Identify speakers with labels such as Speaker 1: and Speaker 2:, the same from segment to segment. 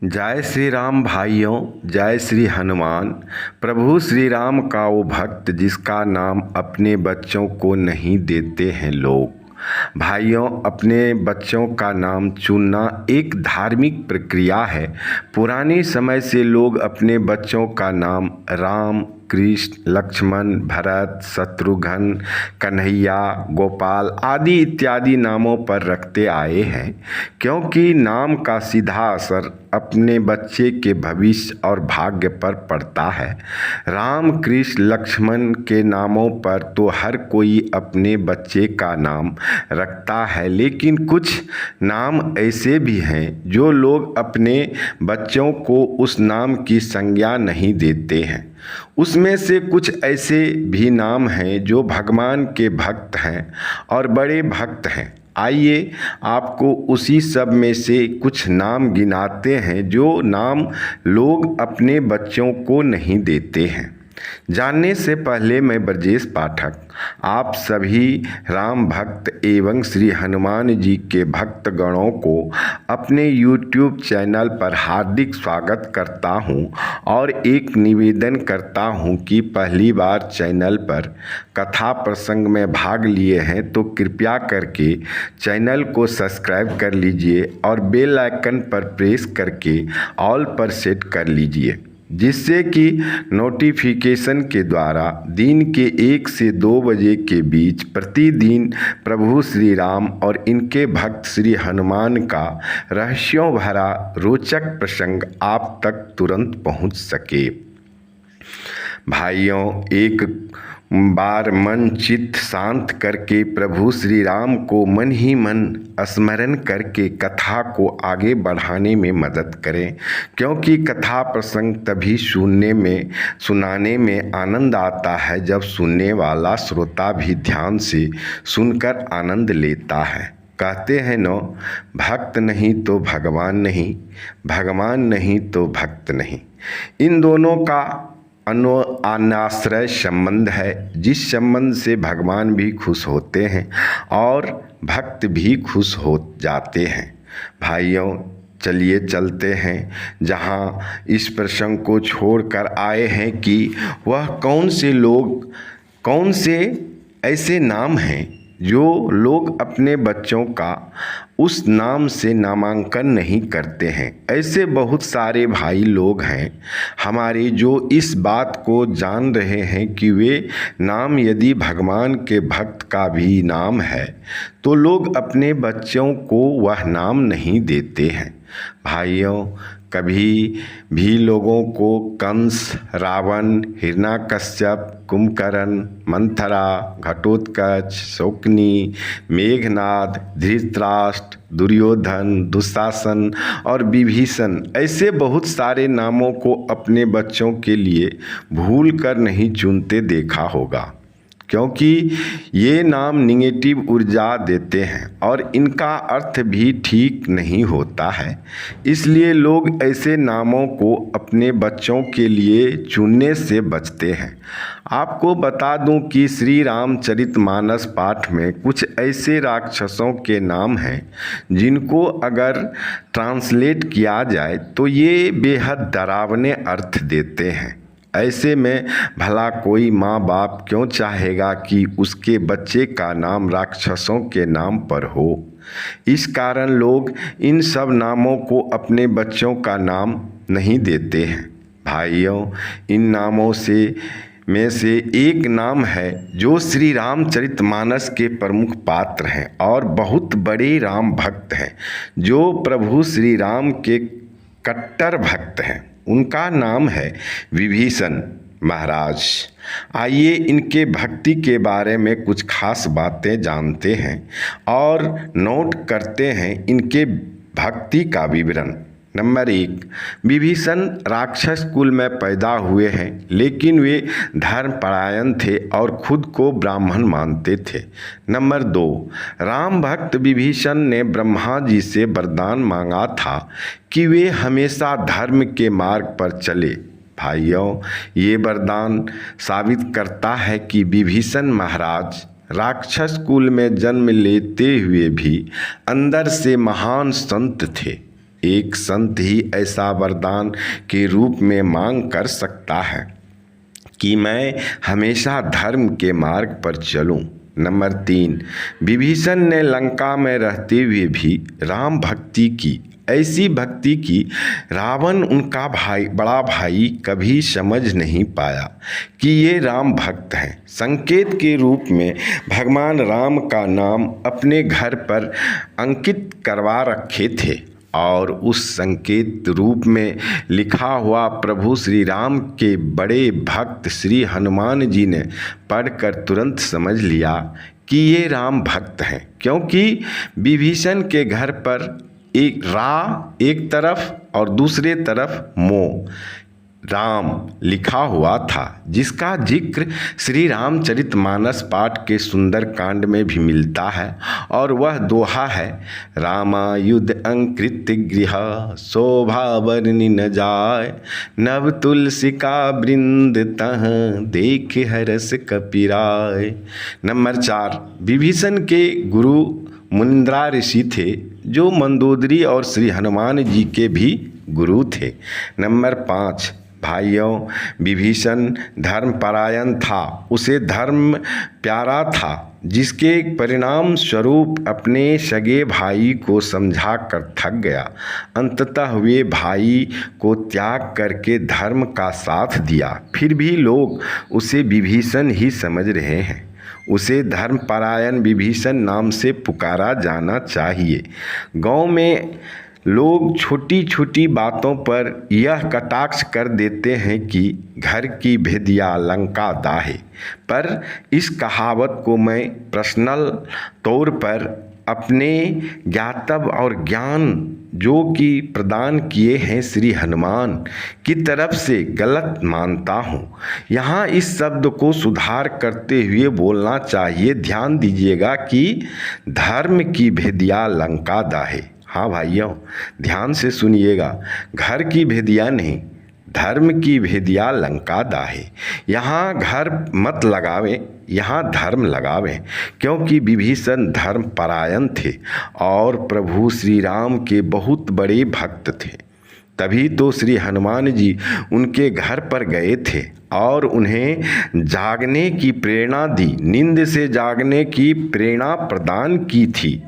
Speaker 1: जय श्री राम भाइयों, जय श्री हनुमान। प्रभु श्री राम का वो भक्त जिसका नाम अपने बच्चों को नहीं देते हैं लोग। भाइयों, अपने बच्चों का नाम चुनना एक धार्मिक प्रक्रिया है। पुराने समय से लोग अपने बच्चों का नाम राम, कृष्ण, लक्ष्मण, भरत, शत्रुघ्न, कन्हैया, गोपाल आदि इत्यादि नामों पर रखते आए हैं, क्योंकि नाम का सीधा असर अपने बच्चे के भविष्य और भाग्य पर पड़ता है। राम, कृष्ण, लक्ष्मण के नामों पर तो हर कोई अपने बच्चे का नाम रखता है, लेकिन कुछ नाम ऐसे भी हैं जो लोग अपने बच्चों को उस नाम की संज्ञा नहीं देते हैं। उसमें से कुछ ऐसे भी नाम हैं जो भगवान के भक्त हैं और बड़े भक्त हैं। आइए आपको उसी सब में से कुछ नाम गिनाते हैं जो नाम लोग अपने बच्चों को नहीं देते हैं। जानने से पहले मैं ब्रजेश पाठक आप सभी राम भक्त एवं श्री हनुमान जी के भक्त गणों को अपने YouTube चैनल पर हार्दिक स्वागत करता हूं और एक निवेदन करता हूं कि पहली बार चैनल पर कथा प्रसंग में भाग लिए हैं तो कृपया करके चैनल को सब्सक्राइब कर लीजिए और बेल आइकन पर प्रेस करके ऑल पर सेट कर लीजिए, जिससे कि नोटिफिकेशन के द्वारा दिन के 1 से 2 बजे के बीच प्रतिदिन प्रभु श्री राम और इनके भक्त श्री हनुमान का रहस्यों भरा रोचक प्रसंग आप तक तुरंत पहुंच सके। भाइयों, एक बार मन चित्त शांत करके प्रभु श्री राम को मन ही मन स्मरण करके कथा को आगे बढ़ाने में मदद करें, क्योंकि कथा प्रसंग तभी सुनाने में आनंद आता है जब सुनने वाला श्रोता भी ध्यान से सुनकर आनंद लेता है। कहते हैं न, भक्त नहीं तो भगवान नहीं, भगवान नहीं तो भक्त नहीं। इन दोनों का अनाश्रय संबंध है, जिस संबंध से भगवान भी खुश होते हैं और भक्त भी खुश हो जाते हैं। भाइयों, चलिए चलते हैं जहाँ इस प्रसंग को छोड़कर आए हैं कि वह कौन से ऐसे नाम हैं जो लोग अपने बच्चों का उस नाम से नामांकन नहीं करते हैं। ऐसे बहुत सारे भाई लोग हैं हमारे जो इस बात को जान रहे हैं कि वे नाम यदि भगवान के भक्त का भी नाम है तो लोग अपने बच्चों को वह नाम नहीं देते हैं। भाइयों, कभी भी लोगों को कंस, रावण, हिरण्यकश्यप, कुंभकर्ण, मंथरा, घटोत्कच, शकुनी, मेघनाद, धृतराष्ट्र, दुर्योधन, दुशासन और विभीषण ऐसे बहुत सारे नामों को अपने बच्चों के लिए भूल कर नहीं चुनते देखा होगा, क्योंकि ये नाम निगेटिव ऊर्जा देते हैं और इनका अर्थ भी ठीक नहीं होता है। इसलिए लोग ऐसे नामों को अपने बच्चों के लिए चुनने से बचते हैं। आपको बता दूं कि श्री रामचरितमानस पाठ में कुछ ऐसे राक्षसों के नाम हैं जिनको अगर ट्रांसलेट किया जाए तो ये बेहद डरावने अर्थ देते हैं। ऐसे में भला कोई माँ बाप क्यों चाहेगा कि उसके बच्चे का नाम राक्षसों के नाम पर हो। इस कारण लोग इन सब नामों को अपने बच्चों का नाम नहीं देते हैं। भाइयों, इन नामों में से एक नाम है जो श्री रामचरितमानस के प्रमुख पात्र हैं और बहुत बड़े राम भक्त हैं, जो प्रभु श्री राम के कट्टर भक्त हैं। उनका नाम है विभीषण महाराज। आइए इनके भक्ति के बारे में कुछ खास बातें जानते हैं और नोट करते हैं इनके भक्ति का विवरण। नंबर 1, विभीषण राक्षस कुल में पैदा हुए हैं, लेकिन वे धर्मपरायण थे और खुद को ब्राह्मण मानते थे। नंबर 2, राम भक्त विभीषण ने ब्रह्मा जी से वरदान मांगा था कि वे हमेशा धर्म के मार्ग पर चले। भाइयों, ये वरदान साबित करता है कि विभीषण महाराज राक्षस कुल में जन्म लेते हुए भी अंदर से महान संत थे। एक संत ही ऐसा वरदान के रूप में मांग कर सकता है कि मैं हमेशा धर्म के मार्ग पर चलूं। नंबर 3, विभीषण ने लंका में रहते हुए भी राम भक्ति की, ऐसी भक्ति की रावण उनका बड़ा भाई कभी समझ नहीं पाया कि ये राम भक्त हैं। संकेत के रूप में भगवान राम का नाम अपने घर पर अंकित करवा रखे थे और उस संकेत रूप में लिखा हुआ प्रभु श्री राम के बड़े भक्त श्री हनुमान जी ने पढ़कर तुरंत समझ लिया कि ये राम भक्त हैं, क्योंकि विभीषण के घर पर एक तरफ और दूसरे तरफ राम लिखा हुआ था, जिसका जिक्र श्री रामचरितमानस पाठ के सुंदर कांड में भी मिलता है। और वह दोहा है, रामायुध अंकृत गृह शोभा वर्णि न जाय, नव तुलसी का वृंद तह देख हरस कपिराय। नंबर 4, विभीषण के गुरु मुनिंद्रा ऋषि थे, जो मंदोदरी और श्री हनुमान जी के भी गुरु थे। नंबर 5, भाइयों, विभीषण धर्मपरायण था, उसे धर्म प्यारा था, जिसके परिणाम स्वरूप अपने सगे भाई को समझा कर थक गया। अंततः वे भाई को त्याग करके धर्म का साथ दिया। फिर भी लोग उसे विभीषण ही समझ रहे हैं। उसे धर्मपरायण विभीषण नाम से पुकारा जाना चाहिए। गांव में लोग छोटी छोटी बातों पर यह कटाक्ष कर देते हैं कि घर की भेदिया लंका दाहे, पर इस कहावत को मैं पर्सनल तौर पर अपने ज्ञातव्य और ज्ञान जो कि प्रदान किए हैं श्री हनुमान की तरफ से गलत मानता हूँ। यहाँ इस शब्द को सुधार करते हुए बोलना चाहिए। ध्यान दीजिएगा कि धर्म की भेदिया लंका दाहे। हाँ भाइयों, ध्यान से सुनिएगा, घर की भेदिया नहीं, धर्म की भेदिया लंका दाहे। यहाँ घर मत लगावें, यहाँ धर्म लगावें, क्योंकि विभीषण धर्म परायण थे और प्रभु श्री राम के बहुत बड़े भक्त थे। तभी तो श्री हनुमान जी उनके घर पर गए थे और उन्हें जागने की प्रेरणा दी, नींद से जागने की प्रेरणा प्रदान की थी।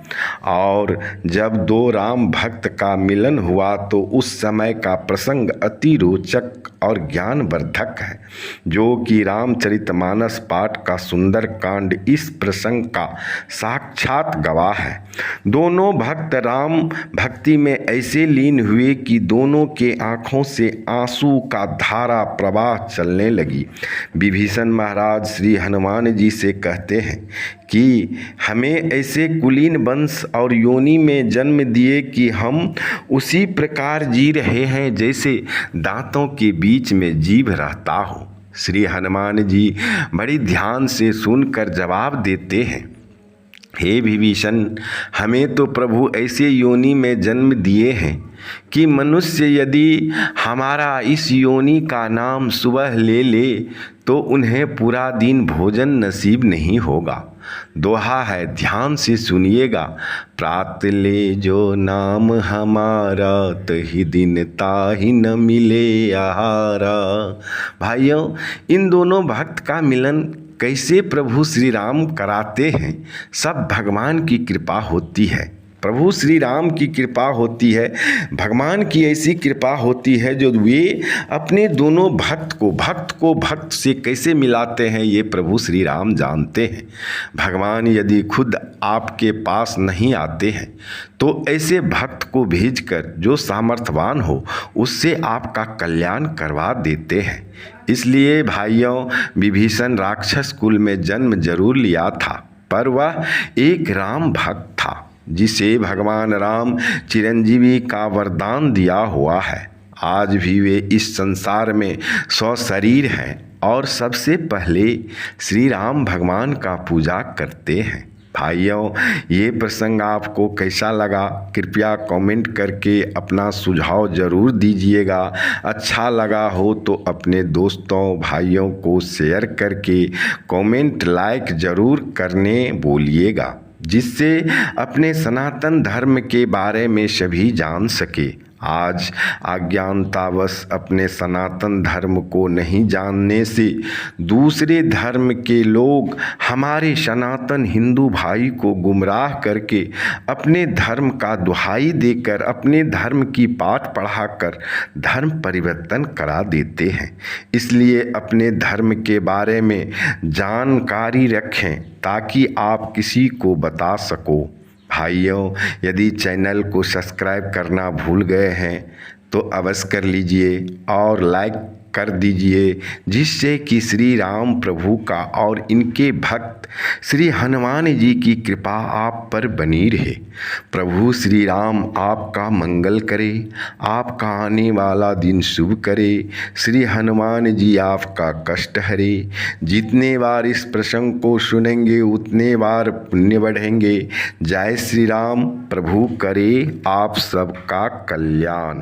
Speaker 1: और जब दो राम भक्त का मिलन हुआ तो उस समय का प्रसंग अति रोचक और ज्ञानवर्धक है, जो कि रामचरितमानस पाठ का सुंदर कांड इस प्रसंग का साक्षात गवाह है। दोनों भक्त राम भक्ति में ऐसे लीन हुए कि दोनों के आँखों से आंसू का धारा प्रवाह चलने लगी। विभीषण महाराज श्री हनुमान जी से कहते हैं कि हमें ऐसे कुलीन वंश और योनि में जन्म दिए कि हम उसी प्रकार जी रहे हैं जैसे दांतों के बीच में जीभ रहता हो। श्री हनुमान जी बड़ी ध्यान से सुनकर जवाब देते हैं, हे विभीषण, हमें तो प्रभु ऐसे योनि में जन्म दिए हैं कि मनुष्य यदि हमारा इस योनि का नाम सुबह ले ले तो उन्हें पूरा दिन भोजन नसीब नहीं होगा। दोहा है, ध्यान से सुनिएगा, प्रात ले जो नाम हमारा तहि दिन ताहि न मिले आहारा। भाइयों, इन दोनों भक्त का मिलन कैसे प्रभु श्री राम कराते हैं, सब भगवान की कृपा होती है। प्रभु श्री राम की कृपा होती है, भगवान की ऐसी कृपा होती है जो वे अपने दोनों भक्त को भक्त से कैसे मिलाते हैं, ये प्रभु श्री राम जानते हैं। भगवान यदि खुद आपके पास नहीं आते हैं तो ऐसे भक्त को भेजकर जो सामर्थ्यवान हो उससे आपका कल्याण करवा देते हैं। इसलिए भाइयों, विभीषण राक्षस कुल में जन्म जरूर लिया था, पर वह एक राम भक्त था जिसे भगवान राम चिरंजीवी का वरदान दिया हुआ है। आज भी वे इस संसार में सशरीर हैं और सबसे पहले श्री राम भगवान का पूजा करते हैं। भाइयों, ये प्रसंग आपको कैसा लगा, कृपया कमेंट करके अपना सुझाव ज़रूर दीजिएगा। अच्छा लगा हो तो अपने दोस्तों भाइयों को शेयर करके कमेंट लाइक ज़रूर करने बोलिएगा, जिससे अपने सनातन धर्म के बारे में सभी जान सके आज अज्ञानतावश अपने सनातन धर्म को नहीं जानने से दूसरे धर्म के लोग हमारे सनातन हिंदू भाई को गुमराह करके अपने धर्म का दुहाई देकर अपने धर्म की पाठ पढ़ाकर धर्म परिवर्तन करा देते हैं। इसलिए अपने धर्म के बारे में जानकारी रखें ताकि आप किसी को बता सको। भाइयों, यदि चैनल को सब्सक्राइब करना भूल गए हैं तो अवश्य कर लीजिए और लाइक कर दीजिए, जिससे कि श्री राम प्रभु का और इनके भक्त श्री हनुमान जी की कृपा आप पर बनी रहे। प्रभु श्री राम आपका मंगल करे, आपका आने वाला दिन शुभ करे। श्री हनुमान जी आपका कष्ट हरे। जितने बार इस प्रसंग को सुनेंगे उतने बार पुण्य बढ़ेंगे। जय श्री राम। प्रभु करे आप सबका कल्याण।